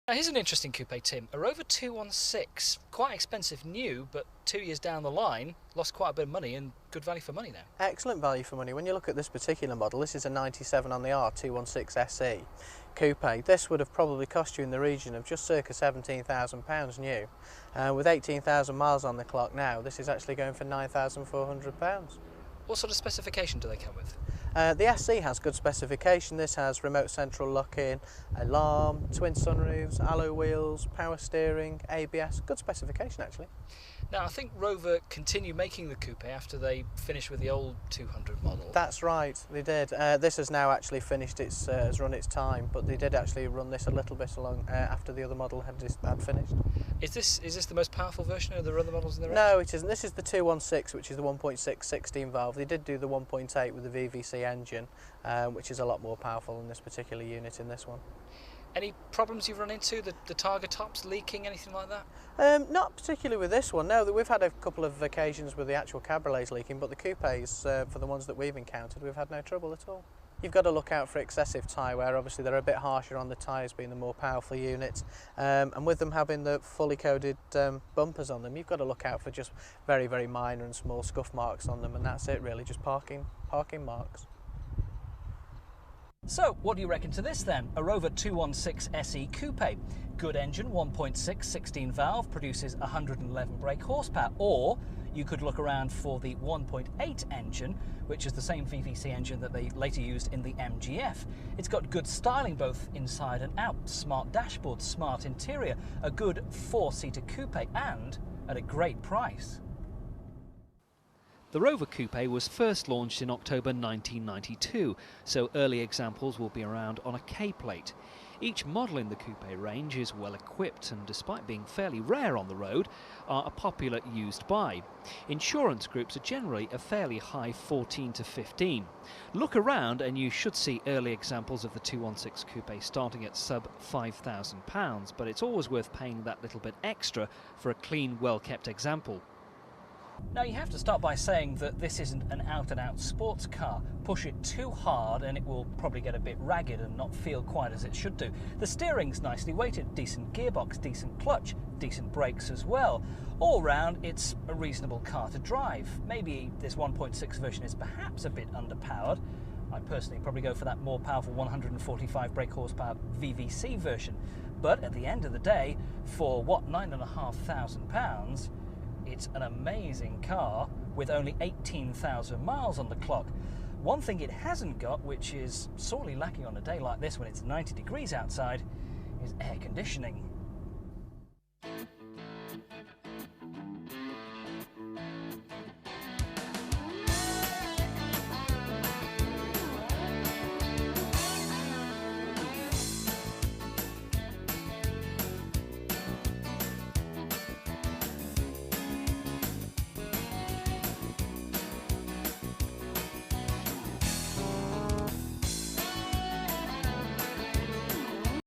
Now here's an interesting coupe, Tim. A Rover 216, quite expensive new, but 2 years down the line, lost quite a bit of money and good value for money now. Excellent value for money. When you look at this particular model, this is a 97 on the R 216 SE coupe. This would have probably cost you in the region of just circa £17,000 new. With 18,000 miles on the clock now, this is actually going for £9,400. What sort of specification do they come with? The SE has good specification. This has remote central lock-in, alarm, twin sunroofs, alloy wheels, power steering, ABS. Good specification actually. Now I think Rover continue making the coupe after they finished with the old 200 model. That's right, they did. This has now actually finished has run its time, but they did actually run this a little bit along after the other model had finished. Is this the most powerful version of the other models in the range? No, it isn't. This is the 216, which is the 1.6 16 valve. They did do the 1.8 with the VVC engine, which is a lot more powerful than this particular unit in this one. Any problems you've run into? The targa tops leaking, anything like that? Not particularly with this one, no. We've had a couple of occasions with the actual cabriolets leaking, but the coupes, for the ones that we've encountered, we've had no trouble at all. You've got to look out for excessive tyre wear. Obviously they're a bit harsher on the tyres, being the more powerful units, and with them having the fully coated bumpers on them, you've got to look out for just very, very minor and small scuff marks on them, and that's it really, just parking marks. So, what do you reckon to this then? A Rover 216 SE Coupe. Good engine, 1.6 16 valve, produces 111 brake horsepower. Or you could look around for the 1.8 engine, which is the same VVC engine that they later used in the MGF. It's got good styling both inside and out, smart dashboard, smart interior, a good 4-seater coupe, and at a great price. The Rover Coupe was first launched in October 1992, so early examples will be around on a K-plate. Each model in the coupe range is well equipped and, despite being fairly rare on the road, are a popular used buy. Insurance groups are generally a fairly high 14 to 15. Look around and you should see early examples of the 216 Coupe starting at sub £5,000, but it's always worth paying that little bit extra for a clean, well-kept example. Now you have to start by saying that this isn't an out-and-out sports car. Push it too hard and it will probably get a bit ragged and not feel quite as it should do. The steering's nicely weighted, decent gearbox, decent clutch, decent brakes as well. All round, it's a reasonable car to drive. Maybe this 1.6 version is perhaps a bit underpowered. I personally probably go for that more powerful 145 brake horsepower VVC version. But at the end of the day, for what, £9,500, it's an amazing car with only 18,000 miles on the clock. One thing it hasn't got, which is sorely lacking on a day like this when it's 90 degrees outside, is air conditioning.